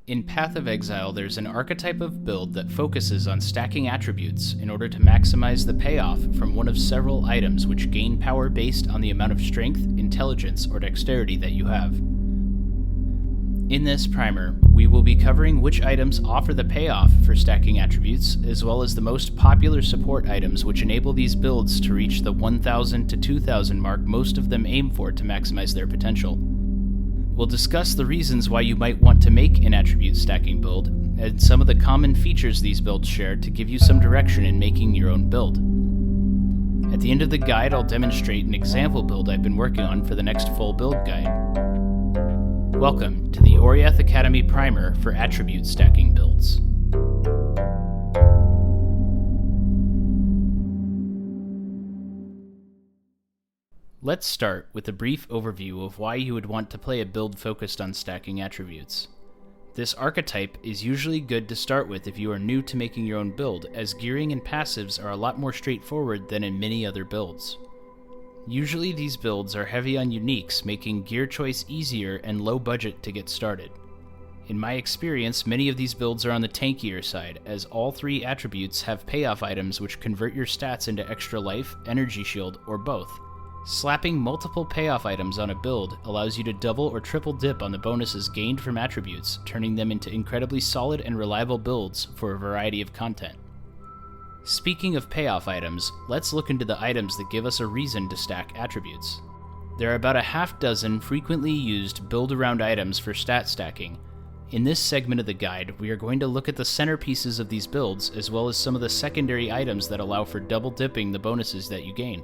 In Path of Exile, there's an archetype of build that focuses on stacking attributes in order to maximize the payoff from one of several items which gain power based on the amount of strength, intelligence, or dexterity that you have. In this primer, we will be covering which items offer the payoff for stacking attributes, as well as the most popular support items which enable these builds to reach the 1000 to 2000 mark most of them aim for to maximize their potential. We'll discuss the reasons why you might want to make an attribute stacking build, and some of the common features these builds share to give you some direction in making your own build. At the end of the guide, I'll demonstrate an example build I've been working on for the next full build guide. Welcome to the Oriath Academy Primer for attribute stacking builds. Let's start with a brief overview of why you would want to play a build focused on stacking attributes. This archetype is usually good to start with if you are new to making your own build, as gearing and passives are a lot more straightforward than in many other builds. Usually these builds are heavy on uniques, making gear choice easier and low budget to get started. In my experience, many of these builds are on the tankier side, as all three attributes have payoff items which convert your stats into extra life, energy shield, or both. Slapping multiple payoff items on a build allows you to double or triple dip on the bonuses gained from attributes, turning them into incredibly solid and reliable builds for a variety of content. Speaking of payoff items, let's look into the items that give us a reason to stack attributes. There are about a half dozen frequently used build-around items for stat stacking. In this segment of the guide, we are going to look at the centerpieces of these builds, as well as some of the secondary items that allow for double dipping the bonuses that you gain.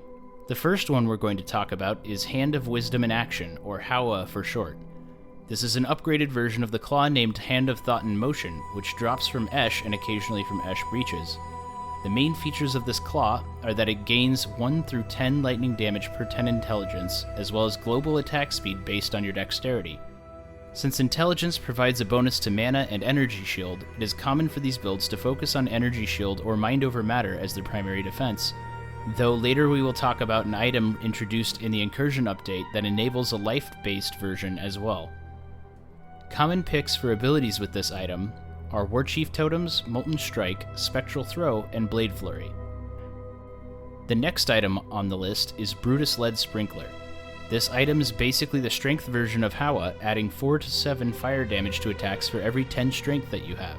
The first one we're going to talk about is Hand of Wisdom in Action, or Hawa for short. This is an upgraded version of the claw named Hand of Thought in Motion, which drops from Esh and occasionally from Esh breaches. The main features of this claw are that it gains 1 through 10 lightning damage per 10 intelligence, as well as global attack speed based on your dexterity. Since intelligence provides a bonus to mana and energy shield, it is common for these builds to focus on energy shield or mind over matter as their primary defense, though later we will talk about an item introduced in the Incursion update that enables a life-based version as well. Common picks for abilities with this item are Warchief Totems, Molten Strike, Spectral Throw, and Blade Flurry. The next item on the list is Brutus Lead Sprinkler. This item is basically the strength version of Hawa, adding 4 to 7 fire damage to attacks for every 10 strength that you have.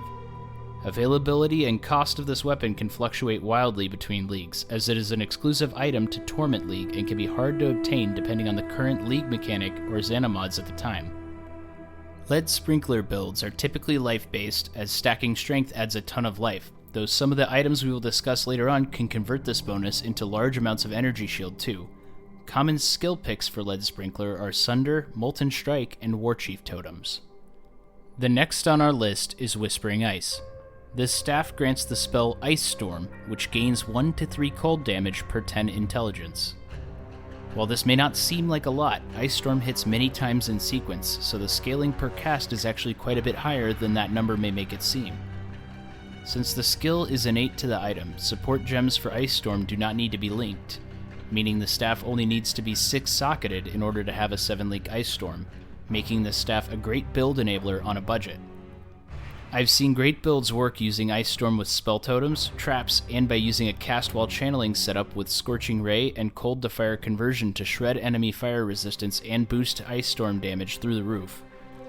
Availability and cost of this weapon can fluctuate wildly between leagues, as it is an exclusive item to Torment League and can be hard to obtain depending on the current league mechanic or Xanamods at the time. Lead Sprinkler builds are typically life-based, as stacking strength adds a ton of life, though some of the items we will discuss later on can convert this bonus into large amounts of energy shield too. Common skill picks for Lead Sprinkler are Sunder, Molten Strike, and Warchief Totems. The next on our list is Whispering Ice. This staff grants the spell Ice Storm, which gains 1 to 3 cold damage per 10 intelligence. While this may not seem like a lot, Ice Storm hits many times in sequence, so the scaling per cast is actually quite a bit higher than that number may make it seem. Since the skill is innate to the item, support gems for Ice Storm do not need to be linked, meaning the staff only needs to be 6-socketed in order to have a 7-link Ice Storm, making this staff a great build enabler on a budget. I've seen great builds work using Ice Storm with spell totems, traps, and by using a cast while channeling setup with Scorching Ray and Cold to Fire conversion to shred enemy fire resistance and boost Ice Storm damage through the roof.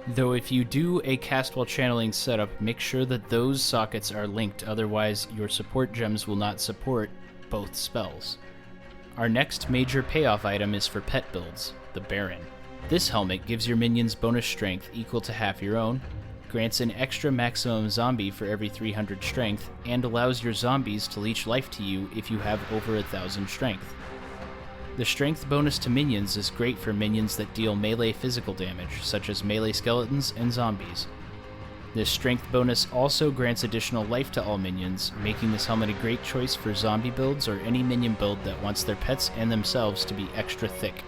Though if you do a cast while channeling setup, make sure that those sockets are linked, otherwise your support gems will not support both spells. Our next major payoff item is for pet builds, the Baron. This helmet gives your minions bonus strength equal to half your own, grants an extra maximum zombie for every 300 strength, and allows your zombies to leech life to you if you have over 1000 strength. The strength bonus to minions is great for minions that deal melee physical damage, such as melee skeletons and zombies. This strength bonus also grants additional life to all minions, making this helmet a great choice for zombie builds or any minion build that wants their pets and themselves to be extra thick.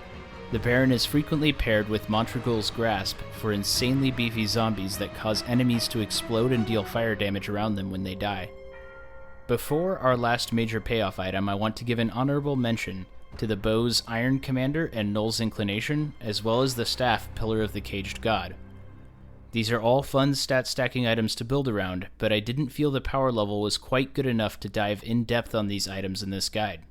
The Baron is frequently paired with Montragul's Grasp for insanely beefy zombies that cause enemies to explode and deal fire damage around them when they die. Before our last major payoff item, I want to give an honorable mention to the bow's Iron Commander and Null's Inclination, as well as the staff Pillar of the Caged God. These are all fun stat stacking items to build around, but I didn't feel the power level was quite good enough to dive in depth on these items in this guide.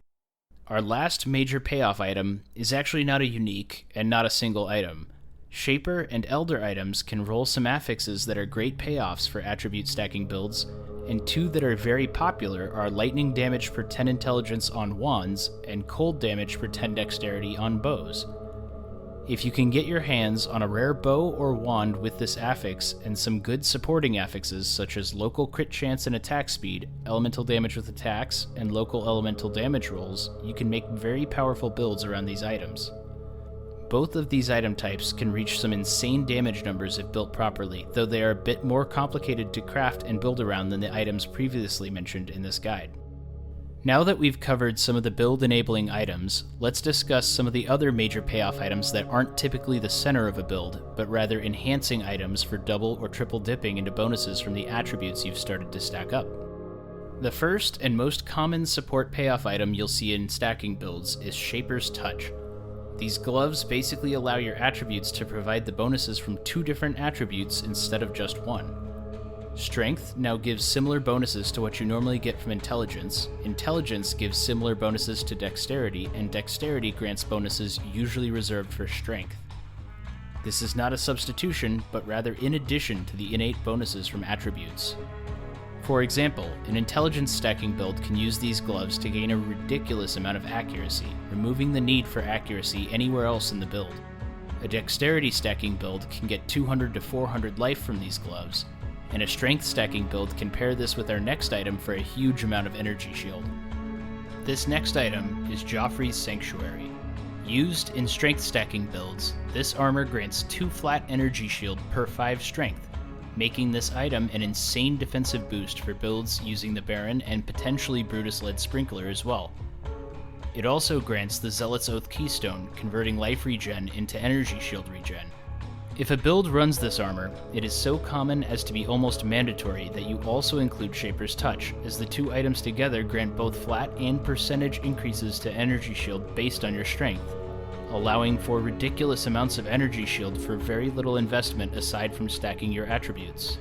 Our last major payoff item is actually not a unique and not a single item. Shaper and Elder items can roll some affixes that are great payoffs for attribute stacking builds, and two that are very popular are lightning damage per 10 intelligence on wands and cold damage per 10 dexterity on bows. If you can get your hands on a rare bow or wand with this affix and some good supporting affixes such as local crit chance and attack speed, elemental damage with attacks, and local elemental damage rolls, you can make very powerful builds around these items. Both of these item types can reach some insane damage numbers if built properly, though they are a bit more complicated to craft and build around than the items previously mentioned in this guide. Now that we've covered some of the build-enabling items, let's discuss some of the other major payoff items that aren't typically the center of a build, but rather enhancing items for double or triple dipping into bonuses from the attributes you've started to stack up. The first and most common support payoff item you'll see in stacking builds is Shaper's Touch. These gloves basically allow your attributes to provide the bonuses from two different attributes instead of just one. Strength now gives similar bonuses to what you normally get from Intelligence. Intelligence gives similar bonuses to Dexterity, and Dexterity grants bonuses usually reserved for Strength. This is not a substitution, but rather in addition to the innate bonuses from attributes. For example, an Intelligence stacking build can use these gloves to gain a ridiculous amount of accuracy, removing the need for accuracy anywhere else in the build. A Dexterity stacking build can get 200 to 400 life from these gloves, and a Strength stacking build can pair this with our next item for a huge amount of energy shield. This next item is Joffrey's Sanctuary. Used in Strength stacking builds, this armor grants 2 flat energy shield per 5 strength, making this item an insane defensive boost for builds using the Baron and potentially Brutus-led Sprinkler as well. It also grants the Zealot's Oath Keystone, converting life regen into energy shield regen. If a build runs this armor, it is so common as to be almost mandatory that you also include Shaper's Touch, as the two items together grant both flat and percentage increases to energy shield based on your strength, allowing for ridiculous amounts of energy shield for very little investment aside from stacking your attributes.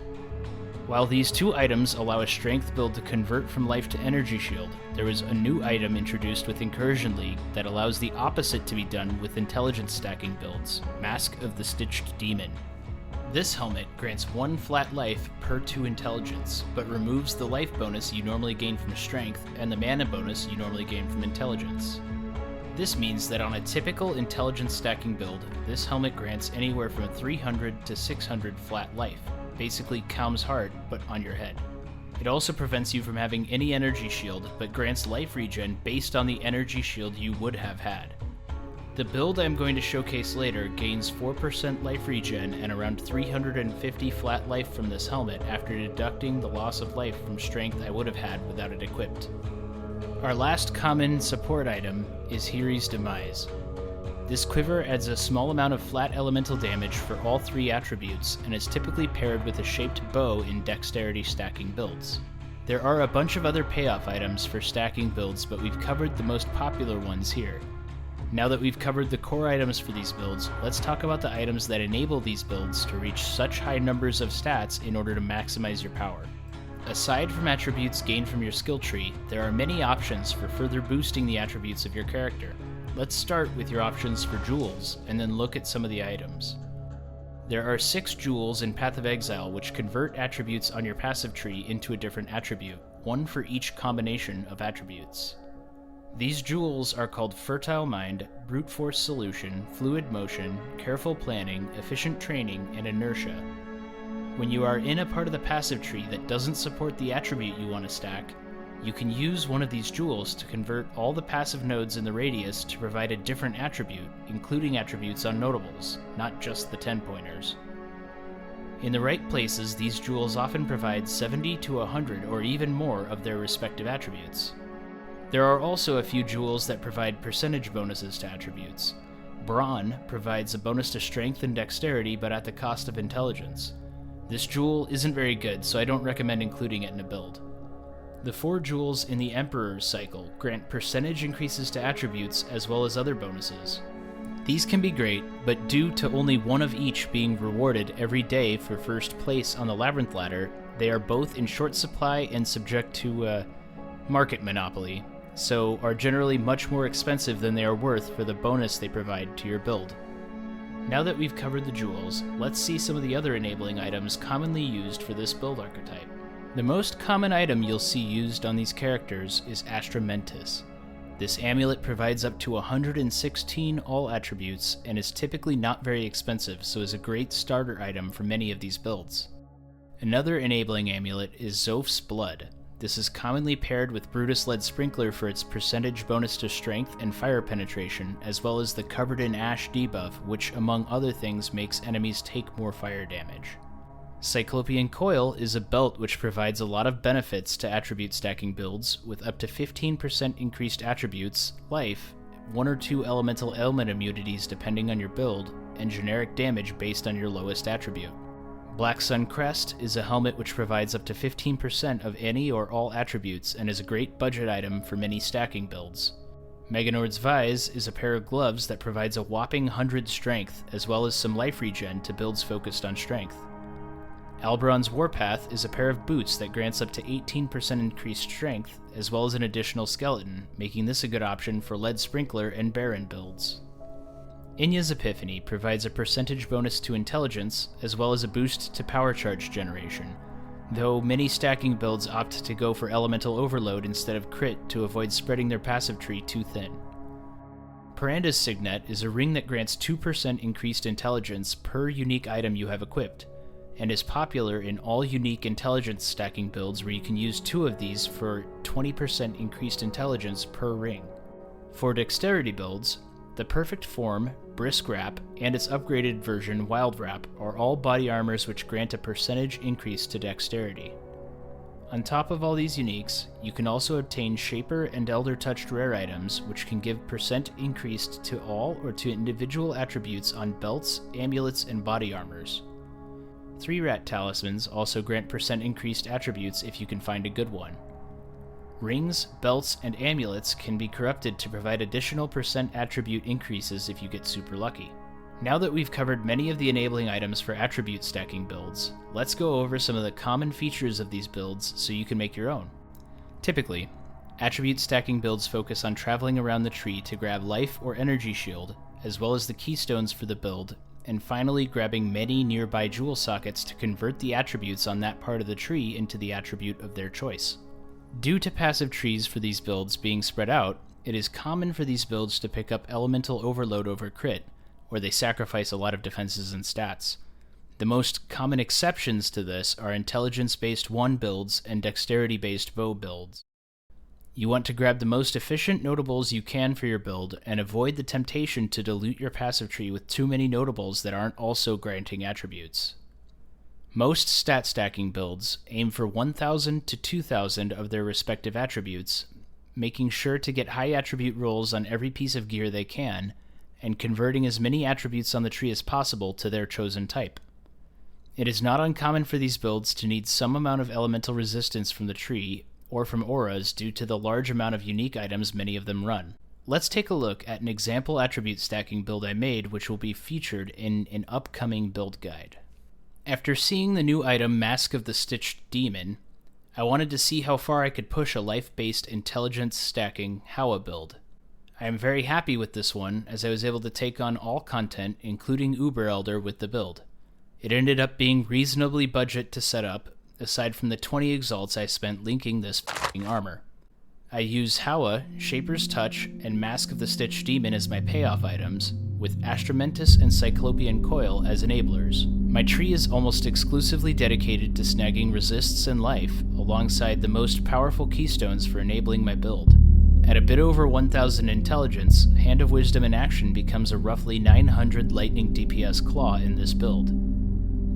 While these two items allow a strength build to convert from life to energy shield, there is a new item introduced with Incursion League that allows the opposite to be done with intelligence stacking builds, Mask of the Stitched Demon. This helmet grants 1 flat life per 2 intelligence, but removes the life bonus you normally gain from strength and the mana bonus you normally gain from intelligence. This means that on a typical intelligence stacking build, this helmet grants anywhere from 300 to 600 flat life, basically Calm's Heart, but on your head. It also prevents you from having any energy shield, but grants life regen based on the energy shield you would have had. The build I'm going to showcase later gains 4% life regen and around 350 flat life from this helmet after deducting the loss of life from strength I would have had without it equipped. Our last common support item is Hiri's Demise. This quiver adds a small amount of flat elemental damage for all 3 attributes and is typically paired with a shaped bow in dexterity stacking builds. There are a bunch of other payoff items for stacking builds, but we've covered the most popular ones here. Now that we've covered the core items for these builds, let's talk about the items that enable these builds to reach such high numbers of stats in order to maximize your power. Aside from attributes gained from your skill tree, there are many options for further boosting the attributes of your character. Let's start with your options for jewels, and then look at some of the items. There are 6 jewels in Path of Exile which convert attributes on your passive tree into a different attribute, one for each combination of attributes. These jewels are called Fertile Mind, Brute Force Solution, Fluid Motion, Careful Planning, Efficient Training, and Inertia. When you are in a part of the passive tree that doesn't support the attribute you want to stack, you can use one of these jewels to convert all the passive nodes in the radius to provide a different attribute, including attributes on notables, not just the 10-pointers. In the right places, these jewels often provide 70 to 100 or even more of their respective attributes. There are also a few jewels that provide percentage bonuses to attributes. Brawn provides a bonus to strength and dexterity, but at the cost of intelligence. This jewel isn't very good, so I don't recommend including it in a build. The 4 jewels in the Emperor's cycle grant percentage increases to attributes as well as other bonuses. These can be great, but due to only one of each being rewarded every day for first place on the Labyrinth ladder, they are both in short supply and subject to market monopoly, so are generally much more expensive than they are worth for the bonus they provide to your build. Now that we've covered the jewels, let's see some of the other enabling items commonly used for this build archetype. The most common item you'll see used on these characters is Astramentus. This amulet provides up to 116 all attributes and is typically not very expensive, so is a great starter item for many of these builds. Another enabling amulet is Zoph's Blood. This is commonly paired with Brutus Lead Sprinkler for its percentage bonus to strength and fire penetration, as well as the Covered in Ash debuff, which among other things makes enemies take more fire damage. Cyclopean Coil is a belt which provides a lot of benefits to attribute stacking builds, with up to 15% increased attributes, life, 1 or 2 elemental ailment immunities depending on your build, and generic damage based on your lowest attribute. Black Sun Crest is a helmet which provides up to 15% of any or all attributes and is a great budget item for many stacking builds. Meganord's Vise is a pair of gloves that provides a whopping 100 strength, as well as some life regen to builds focused on strength. Alberon's Warpath is a pair of boots that grants up to 18% increased strength, as well as an additional skeleton, making this a good option for Lead Sprinkler and Baron builds. Inya's Epiphany provides a percentage bonus to intelligence, as well as a boost to power charge generation, though many stacking builds opt to go for elemental overload instead of crit to avoid spreading their passive tree too thin. Piranda's Signet is a ring that grants 2% increased intelligence per unique item you have equipped, and is popular in all unique intelligence stacking builds where you can use 2 of these for 20% increased intelligence per ring. For dexterity builds, the Perfect Form, Brisk Wrap, and its upgraded version Wild Wrap are all body armors which grant a percentage increase to dexterity. On top of all these uniques, you can also obtain Shaper and Elder Touched rare items which can give percent increased to all or to individual attributes on belts, amulets, and body armors. 3 Rat Talismans also grant percent increased attributes if you can find a good one. Rings, belts, and amulets can be corrupted to provide additional percent attribute increases if you get super lucky. Now that we've covered many of the enabling items for attribute stacking builds, let's go over some of the common features of these builds so you can make your own. Typically, attribute stacking builds focus on traveling around the tree to grab life or energy shield, as well as the keystones for the build, and finally grabbing many nearby jewel sockets to convert the attributes on that part of the tree into the attribute of their choice. Due to passive trees for these builds being spread out, it is common for these builds to pick up elemental overload over crit, where they sacrifice a lot of defenses and stats. The most common exceptions to this are intelligence-based 1 builds and dexterity-based bow builds. You want to grab the most efficient notables you can for your build, and avoid the temptation to dilute your passive tree with too many notables that aren't also granting attributes. Most stat stacking builds aim for 1,000 to 2,000 of their respective attributes, making sure to get high attribute rolls on every piece of gear they can, and converting as many attributes on the tree as possible to their chosen type. It is not uncommon for these builds to need some amount of elemental resistance from the tree, or from auras due to the large amount of unique items many of them run. Let's take a look at an example attribute stacking build I made, which will be featured in an upcoming build guide. After seeing the new item Mask of the Stitched Demon, I wanted to see how far I could push a life-based intelligence stacking Hawa build. I am very happy with this one, as I was able to take on all content, including Uber Elder, with the build. It ended up being reasonably budget to set up, aside from the 20 exalts I spent linking this f***ing armor. I use Hawa, Shaper's Touch, and Mask of the Stitched Demon as my payoff items, with Astramentus and Cyclopean Coil as enablers. My tree is almost exclusively dedicated to snagging resists and life, alongside the most powerful keystones for enabling my build. At a bit over 1,000 intelligence, Hand of Wisdom in action becomes a roughly 900 lightning DPS claw in this build.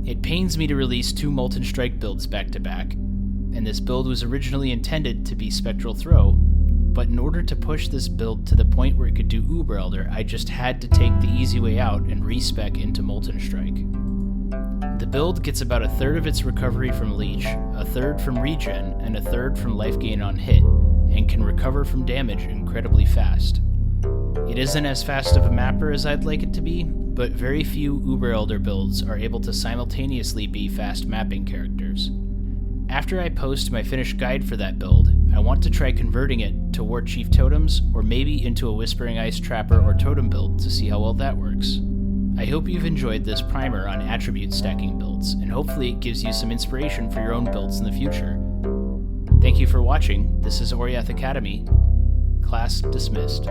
It pains me to release 2 Molten Strike builds back to back, and this build was originally intended to be Spectral Throw, but in order to push this build to the point where it could do Uber Elder, I just had to take the easy way out and respec into Molten Strike. The build gets about a third of its recovery from Leech, a third from regen, and a third from life gain on hit, and can recover from damage incredibly fast. It isn't as fast of a mapper as I'd like it to be, but very few Uber Elder builds are able to simultaneously be fast mapping characters. After I post my finished guide for that build, I want to try converting it to War Chief totems, or maybe into a Whispering Ice Trapper or totem build to see how well that works. I hope you've enjoyed this primer on attribute stacking builds, and hopefully it gives you some inspiration for your own builds in the future. Thank you for watching. This is Oriath Academy. Class dismissed.